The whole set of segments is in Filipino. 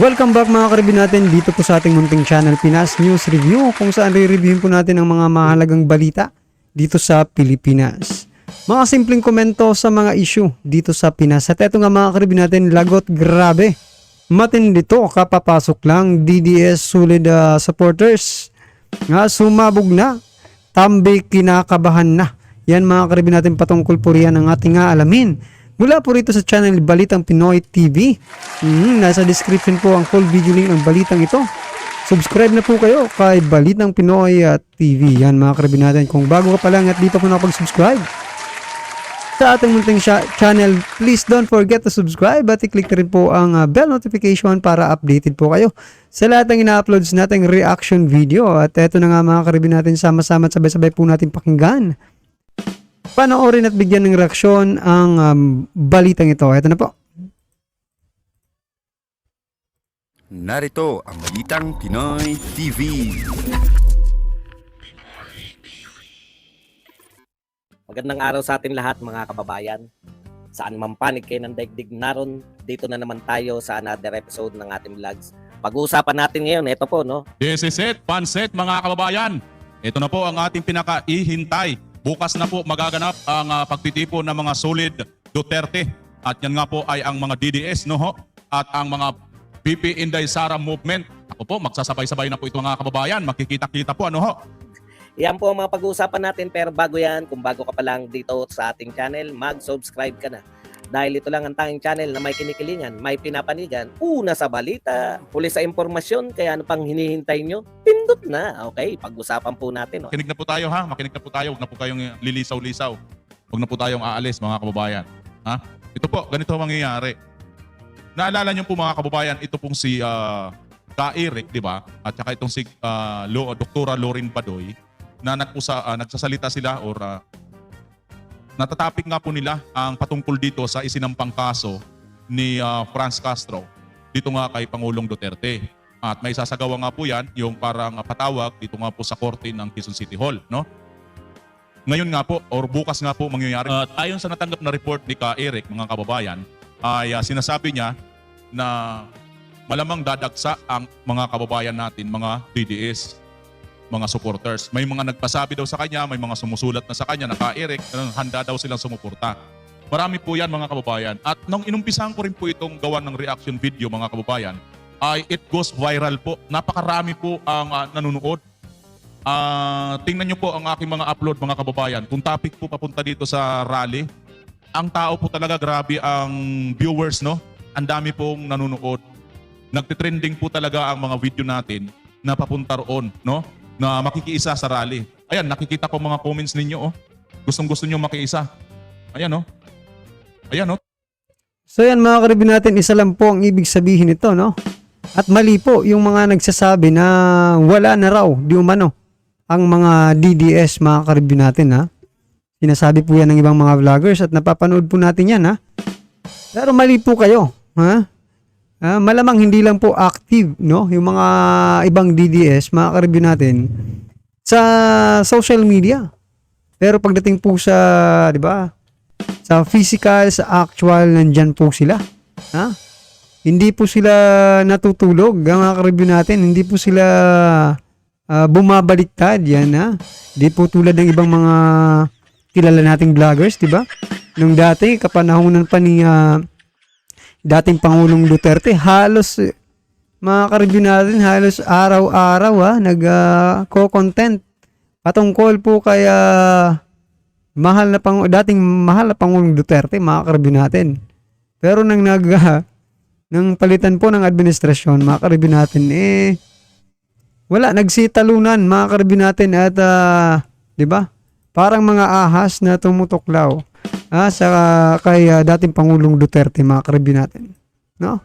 Welcome back mga karibin natin dito po sa ating munting channel Pinas News Review, kung saan re-reviewin po natin ang mga mahalagang balita dito sa Pilipinas. Mga simpleng komento sa mga issue dito sa Pinas. At eto nga mga karibin natin, lagot grabe. Matindi to, kapapasok lang. DDS solid supporters nga sumabog na. Tambi kinakabahan na. Yan mga karibin natin, patungkol po riyan ang ating alamin. Mula po rito sa channel Balitang Pinoy TV. Nasa description po ang full video link ng balitang ito. Subscribe na po kayo kay Balitang Pinoy TV. Yan mga karibin natin. Kung bago ka pa lang at di pa po nakapag-subscribe sa ating munting channel, please don't forget to subscribe at i-click na rin po ang bell notification para updated po kayo sa lahat ng ina-uploads nating reaction video. At eto na nga mga karibin natin, sama-sama at sabay-sabay po natin pakinggan, panoorin at bigyan ng reaksyon ang balitang ito. Ito na po. Narito ang Balitang Pinoy TV. Magandang araw sa atin lahat mga kababayan. Saan man panig kayo ng daigdig naron, dito na naman tayo sa another episode ng ating vlogs. Pag-uusapan natin ngayon, ito po no. This is it, pansit mga kababayan. Ito na po ang ating pinaka-ihintay. Bukas na po magaganap ang pagtitipon ng mga solid Duterte. At yan nga po ay ang mga DDS no ho? At ang mga PP Inday Sara movement. Ako po, magsasabay-sabay na po ito mga kababayan. Makikita-kita po ano ho. Yan po ang mga pag-uusapan natin, pero bago yan, kung bago ka pa lang dito sa ating channel, mag-subscribe ka na. Dahil ito lang ang tanging channel na may kinikilingan, may pinapanigan, una sa balita, huli sa impormasyon, kaya ano pang hinihintay nyo? Pindot na, okay? Pag-usapan po natin. Makinig na po tayo ha, makinig na po tayo. Huwag na po kayong lilisaw-lisaw. Huwag na po tayong aalis mga kababayan. Ha? Ito po, ganito ang mangyayari. Naalala niyo po mga kababayan, ito pong si Ka Eric, di ba? At saka itong si Dr. Lorin Badoy, na nagsasalita sila or natatapik nga po nila ang patungkol dito sa isinampang kaso ni Franz Castro dito nga kay Pangulong Duterte. At may sasagawa nga po yan yung parang patawag dito nga po sa korte ng Quezon City Hall. No? Ngayon nga po or bukas nga po mangyayari. Ayon sa natanggap na report ni Ka Eric mga kababayan ay sinasabi niya na malamang dadagsa ang mga kababayan natin, mga DDS, mga supporters. May mga nagpasabi daw sa kanya, may mga sumusulat na sa kanya na Ka Eric, handa daw silang sumuporta. Marami po yan mga kababayan. At nung inumpisahan ko rin po itong gawan ng reaction video mga kababayan, ay it goes viral po. Napakarami po ang nanonood. Tingnan nyo po ang aking mga upload mga kababayan. Kung topic po papunta dito sa rally, ang tao po talaga grabe ang viewers, no? Ang dami pong nanonood. Nagtitrending po talaga ang mga video natin na papunta roon, no? Na makikiisa sa rally. Ayan, nakikita ko mga comments ninyo, oh. Gustong-gusto nyo makiisa. Ayan, oh. Ayan, oh. So yan mga karibin natin, isa lang po ang ibig sabihin nito, no? At mali po yung mga nagsasabi na wala na raw, di umano, ang mga DDS mga karibin natin, ha? Sinasabi po yan ng ibang mga vloggers at napapanood po natin yan, ha? Pero mali po kayo, ha? Malamang hindi lang po active, no? Yung mga ibang DDS, mga karibin natin, sa social media. Pero pagdating po sa, di ba, sa physical, sa actual, nandyan po sila. Ha? Hindi po sila natutulog, mga karibin natin. Hindi po sila bumabaliktad, yan, ha? Hindi po tulad ng ibang mga kilala nating vloggers, di ba? Nung dati, kapanahonan pa ni dating Pangulong Duterte, halos mga karibin natin, halos araw-araw nag-co-content patungkol po kay dating mahal na Pangulong Duterte, mga karibin natin. Pero nang palitan po ng administrasyon, mga karibin natin, wala, nagsitalunan mga karibin natin at di ba? Parang mga ahas na tumutuklaw kay dating Pangulong Duterte, mga karibin natin. No?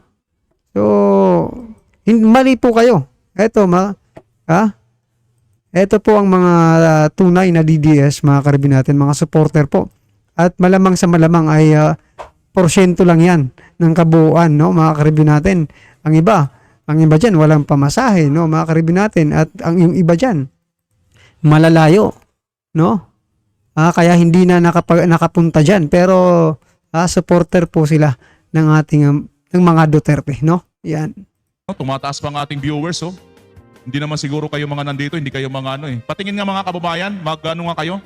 So, mali po kayo. Ito po ang mga tunay na DDS, mga karibin natin, mga supporter po. At malamang sa malamang ay porsyento lang yan ng kabuuan, no, mga karibin natin. Ang iba dyan, walang pamasahe, no, mga karibin natin. At yung iba dyan, malalayo, no? Kaya hindi na nakapunta dyan. Pero supporter po sila ng ating ng mga Duterte, no? Yan. Tumataas pa ang ating viewers, oh. Hindi naman siguro kayo mga nandito, hindi kayo mga ano eh. Patingin nga mga kababayan, mag-ano nga kayo?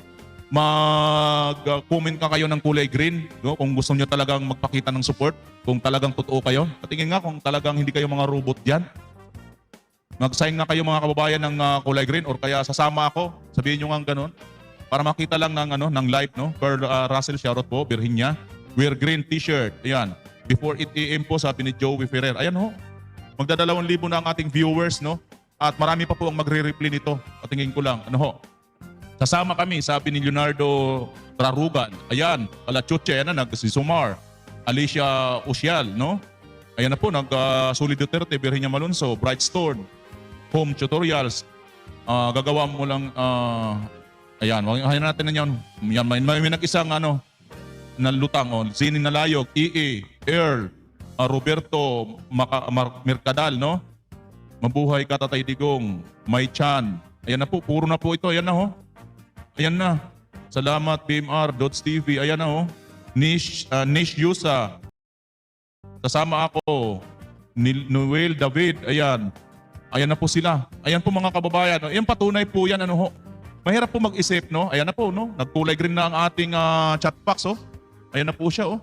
Mag-comment ka kayo ng kulay green, no? Kung gusto niyo talagang magpakita ng support, kung talagang totoo kayo. Patingin nga kung talagang hindi kayo mga robot diyan. Mag-sign nga kayo mga kababayan ng kulay green or kaya sasama ako. Sabihin niyo nga ganun para makita lang ng ng live, no? Pearl Russell, shoutout po, Virginia. Wear green t-shirt. Ayan. Before 8 AM po, sabi ni Joey Ferrer. Ayan ho. Magdadalawang-libo na ang ating viewers, no? At marami pa po ang magre-reply nito. Patingin ko lang. Ano ho? Sasama kami, sabi ni Leonardo Trarugan. Ayan, Alachuche, ayan na, si Sumar. Alicia Ucial, no? Ayan na po, Solid Duterte, Virginia Malonzo, Brightstone, Home Tutorials. Gagawa mo lang, ayan, ayan natin na yan. Yan may nag-isang nalutang, Zini Nalayog, EE, Earl, Roberto Mercadal, no? Mabuhay ka, Tatay Digong, May Chan. Ayan na po, puro na po ito. Ayan na ho. Ayan na. Salamat, BMR, Dots TV. Ayan na ho. Nish Yusa. Kasama ako. Noel David. Ayan. Ayan na po sila. Ayan po mga kababayan. Ayan patunay po yan. Ano ho. Mahirap po mag-isip, no? Ayan na po, no? Nagkulay green na ang ating chat box, oh. Ayan na po siya, oh.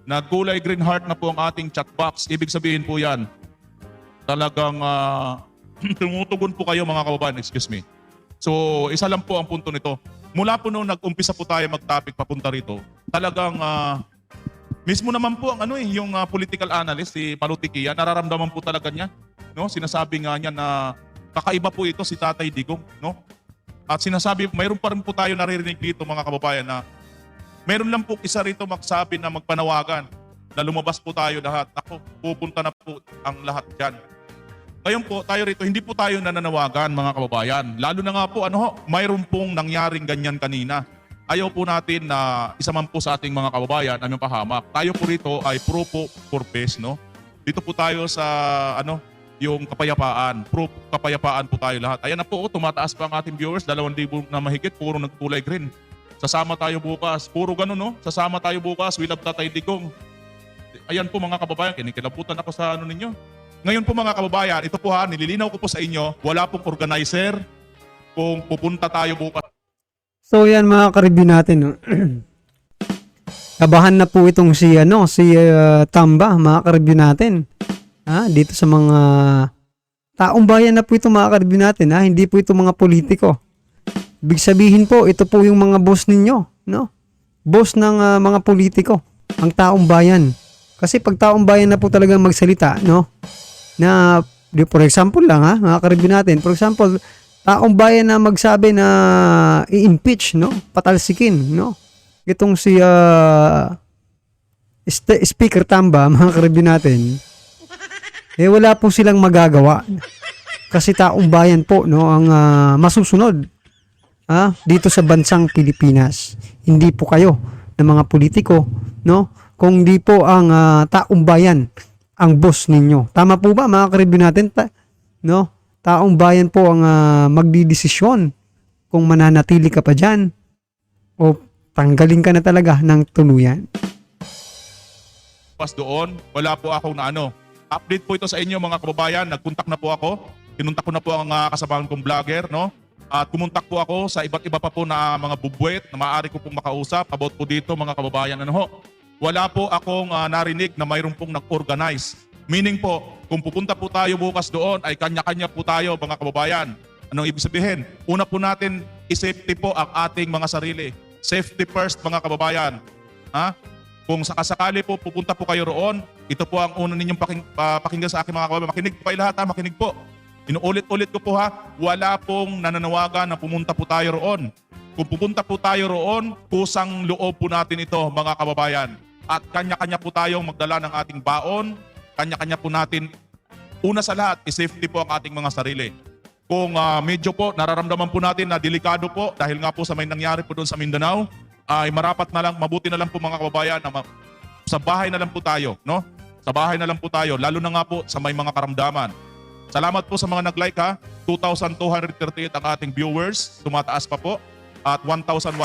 Nagkulay green heart na po ang ating chat box. Ibig sabihin po yan, talagang tumutugon po kayo mga kababayan, excuse me. So, isa lang po ang punto nito. Mula po nung nag-umpisa po tayo mag-topic papunta rito, talagang mismo naman po ang yung political analyst, si Palutikia, nararamdaman po talaga niya. No? Sinasabi nga niya na kakaiba po ito si Tatay Digong. No? At sinasabi, mayroon pa rin po tayo naririnig dito mga kababayan na mayroon lang po isa rito magsabi na magpanawagan na lumabas po tayo lahat. Ako, pupunta na po ang lahat dyan. Ngayon po, tayo rito, hindi po tayo nananawagan mga kababayan. Lalo na nga po, mayroon pong nangyaring ganyan kanina. Ayaw po natin na isa man po sa ating mga kababayan ang pahamak. Tayo po rito ay pro po for peace, no? Dito po tayo sa, yung kapayapaan. Pro kapayapaan po tayo lahat. Ayan na po, tumataas pa ang ating viewers. 2,000 na mahigit, puro nagkulay green. Sasama tayo bukas. Puro ganun, no? Sasama tayo bukas. We love Tatay Digong. Ayan po mga kababayan, kinikilabutan ako sa ninyo. Ngayon po mga kababayan, ito po nililinaw ko po sa inyo, wala pong organizer kung pupunta tayo bukas. So yan mga ka-review natin, no? Kabahan na po itong si Tamba, mga ka-review natin. Dito sa mga taong bayan na po ito mga ka-review natin, hindi po ito mga politiko. Ibig sabihin po, ito po yung mga boss ninyo, no? Boss ng mga politiko, ang taong bayan. Kasi pag taong bayan na po talagang magsalita, no? Na, for example lang mga ka-review natin, for example, taong bayan na magsabi na i-impeach, no? Patalsikin, no? Itong si Speaker Tamba, mga ka-review natin, wala po silang magagawa. Kasi taong bayan po, no, ang masusunod dito sa bansang Pilipinas. Hindi po kayo ng mga politiko, no? Kung di po ang taong bayan ang boss ninyo. Tama po ba mga ka-review natin? No? Taong bayan po ang magdidesisyon kung mananatili ka pa dyan o tanggalin ka na talaga ng tuluyan. Pas doon, wala po akong update po ito sa inyo mga kababayan. Nagpuntak na po ako. Kinuntak ko na po ang kasamahan kong vlogger, no? At kumuntak po ako sa iba't iba pa po na mga bubwet na maaari ko pong makausap about po dito mga kababayan. Wala po akong narinig na mayroon pong nag-organize. Meaning po, kung pupunta po tayo bukas doon, ay kanya-kanya po tayo mga kababayan. Anong ibig sabihin? Una po natin, i-safety po ang ating mga sarili. Safety first mga kababayan. Kung sakasakali po pupunta po kayo roon, ito po ang una ninyong pakinggan sa aking mga kababayan. Makinig po kayo lahat, makinig po. Inuulit-ulit ko po wala pong nananawagan na pumunta po tayo roon. Kung pupunta po tayo roon, kusang loob po natin ito mga kababayan. At kanya-kanya po tayong magdala ng ating baon, kanya-kanya po natin, una sa lahat, i-safety po ang ating mga sarili. Kung medyo po nararamdaman po natin na delikado po dahil nga po sa may nangyari po doon sa Mindanao, ay marapat na lang, mabuti na lang po mga kababayan na sa bahay na lang po tayo, no? Sa bahay na lang po tayo, lalo na nga po sa may mga karamdaman. Salamat po sa mga nag-like 2,238 ang ating viewers, tumataas pa po. At 1,127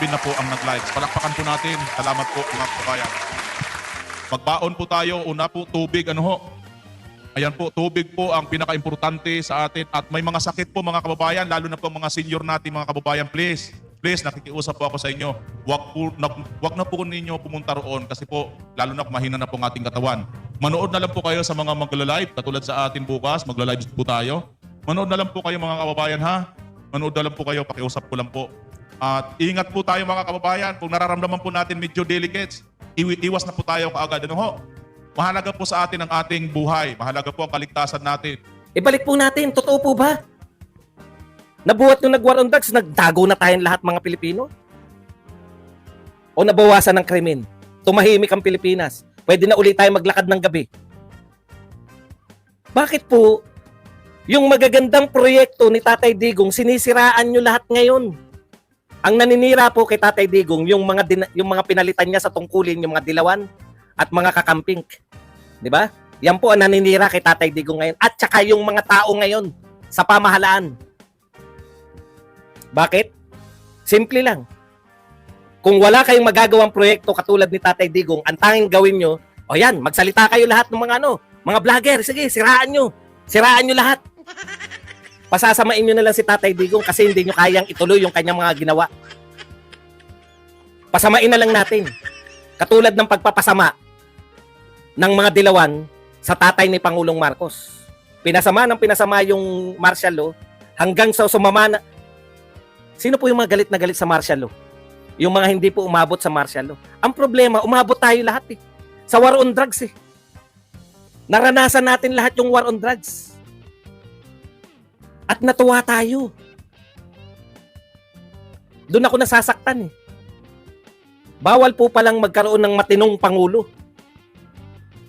na po ang nag-likes. Palakpakan po natin. Salamat po mga kababayan. Magbaon po tayo. Una po, tubig. Ayan po, tubig po ang pinaka-importante sa atin. At may mga sakit po mga kababayan, lalo na po mga senior natin mga kababayan, please. Please, nakikiusap po ako sa inyo. Wag na po ninyo pumunta roon kasi po, lalo na mahina na po ang ating katawan. Manood na lang po kayo sa mga magla-live, katulad sa atin bukas, magla-live po tayo. Manood na lang po kayo mga kababayan ha. Manood na lang po kayo, pakiusap ko lang po. At ingat po tayo mga kababayan. Kung nararamdaman po natin medyo delicates, iwas na po tayo kaagad. Ano ho? Mahalaga po sa atin ang ating buhay. Mahalaga po ang kaligtasan natin. Ibalik po natin, totoo po ba? Nabuhat nung nag-war on drugs, nagtago na tayong lahat mga Pilipino? O nabawasan ng krimen? Tumahimik ang Pilipinas? Pwede na ulit tayo maglakad ng gabi? Bakit po yung magagandang proyekto ni Tatay Digong, sinisiraan nyo lahat ngayon? Ang naninira po kay Tatay Digong, yung mga pinalitan niya sa tungkulin, yung mga dilawan at mga kakamping. Di ba? Yan po ang naninira kay Tatay Digong ngayon. At saka yung mga tao ngayon sa pamahalaan. Bakit? Simple lang. Kung wala kayong magagawang proyekto katulad ni Tatay Digong, ang tanging gawin nyo, o yan, magsalita kayo lahat ng mga vlogger. Sige, siraan nyo. Siraan nyo lahat. Pasasamain nyo na lang si Tatay Digong kasi hindi nyo kayang ituloy yung kanyang mga ginawa. Pasamain na lang natin. Katulad ng pagpapasama ng mga dilawan sa tatay ni Pangulong Marcos. Pinasama yung martial law hanggang sa sumama na. Sino po yung mga galit na galit sa martial law? Yung mga hindi po umabot sa martial law. Ang problema, umabot tayo lahat sa war on drugs Naranasan natin lahat yung war on drugs. At natuwa tayo. Doon ako nasasaktan Bawal po palang magkaroon ng matinong pangulo.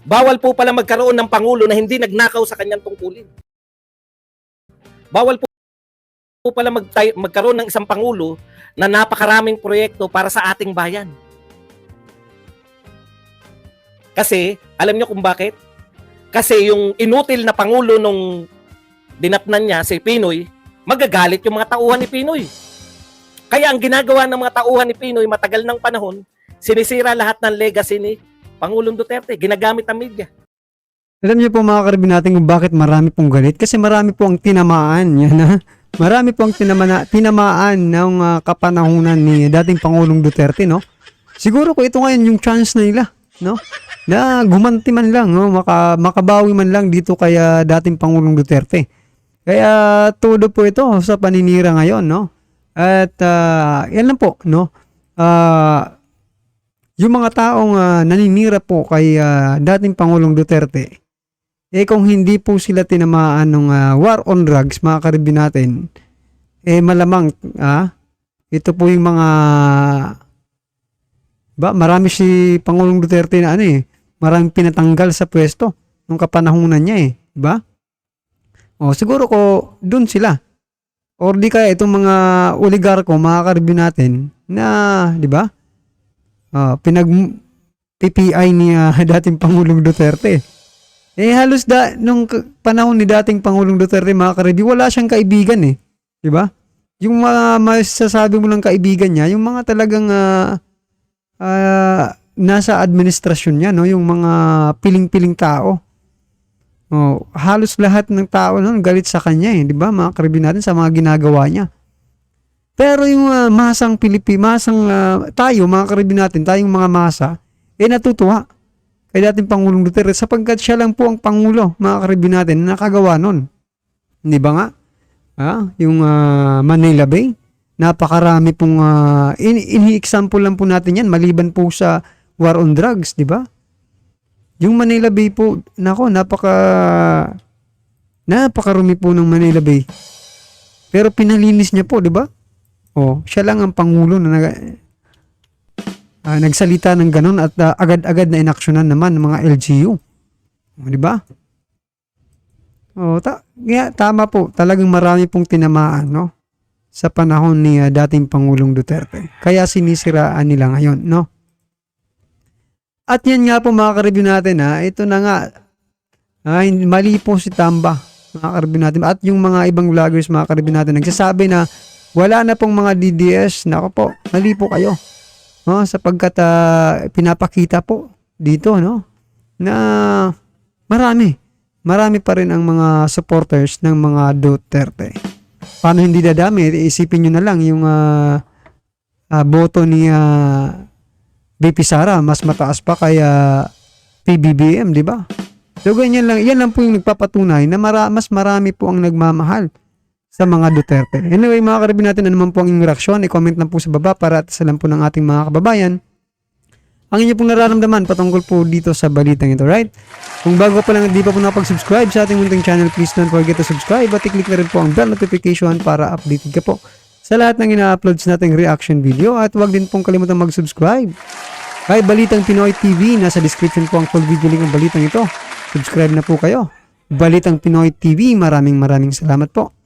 Bawal po palang magkaroon ng pangulo na hindi nagnakaw sa kanyang tungkulin. Bawal po pala magkaroon ng isang pangulo na napakaraming proyekto para sa ating bayan. Kasi, alam niyo kung bakit? Kasi yung inutil na pangulo nung dinatnan niya, si Pinoy, magagalit yung mga tauhan ni Pinoy. Kaya ang ginagawa ng mga tauhan ni Pinoy matagal ng panahon, sinisira lahat ng legacy ni Pangulong Duterte. Ginagamit ang media. Alam niyo po mga karibin natin kung bakit marami pong galit? Kasi marami po ang tinamaan. Yan ha. Marami po ang tinamaan ng kapanahunan ni dating Pangulong Duterte, no? Siguro ko ito ngayon yung chance na nila, no? Na gumanti man lang, no? Makabawi man lang dito kay dating Pangulong Duterte. Kaya todo po ito sa paninira ngayon, no? At yan lang po, no? Yung mga taong naninira po kay dating Pangulong Duterte, kung hindi po sila tinamaan ng war on drugs, mga karibin natin, malamang, ito po yung mga, marami si Pangulong Duterte na maraming pinatanggal sa pwesto nung kapanahunan niya diba? O siguro ko, dun sila. Or di kaya itong mga oligarko, mga karibin natin, na, diba? Pinag-PPI ni dating Pangulong Duterte. Halos nung panahon ni dating Pangulong Duterte, mga karibi, wala siyang kaibigan Diba? Yung mga masasabi mo ng kaibigan niya, yung mga talagang nasa administrasyon niya, no? Yung mga piling-piling tao. Halos lahat ng tao nun galit sa kanya diba? Mga karibi natin sa mga ginagawa niya. Pero yung masang tayo, mga karibin natin, tayong mga masa, natutuwa kay dating Pangulong Duterte sapagkat siya lang po ang Pangulo, mga karibin natin, na nakagawa nun. Hindi ba nga? Yung Manila Bay, napakarami pong, ini-example lang po natin yan, maliban po sa war on drugs, di ba? Yung Manila Bay po, napakarumi po ng Manila Bay. Pero pinalinis niya po, di ba? Siya lang ang Pangulo na nagsalita ng ganun at agad-agad na inaksyonan naman ng mga LGU. Di ba? Tama po. Talagang marami pong tinamaan, no? Sa panahon ni dating Pangulong Duterte. Kaya sinisiraan nila ngayon, no? At yan nga po mga karibyo natin, ito na nga, mali po si Tamba, mga karibyo natin. At yung mga ibang vloggers, mga karibyo natin, nagsasabi na wala na pong mga DDS. Nako po, mali po kayo. Sapagkat pinapakita po dito, no? Na marami marami pa rin ang mga supporters ng mga Duterte. Paano hindi dadami? Isipin nyo na lang yung boto ni BP Sara, mas mataas pa kaya PBBM, di ba? So ganyan lang, yan lang po yung nagpapatunay na mas marami po ang nagmamahal sa mga Duterte. Anyway, mga karibin natin, ano naman po ang inyong reaksyon, i-comment lang po sa baba para at alam po ng ating mga kababayan ang inyo pong nararamdaman patungkol po dito sa balitang ito, right? Kung bago pa lang, hindi pa po nakapag-subscribe sa ating munting channel, please don't forget to subscribe at i-click na rin po ang bell notification para updated ka po sa lahat ng ina-uploads nating reaction video at huwag din pong kalimutan mag-subscribe kay Balitang Pinoy TV. Nasa description po ang full video link ng balitang ito. Subscribe na po kayo. Balitang Pinoy TV, maraming salamat po.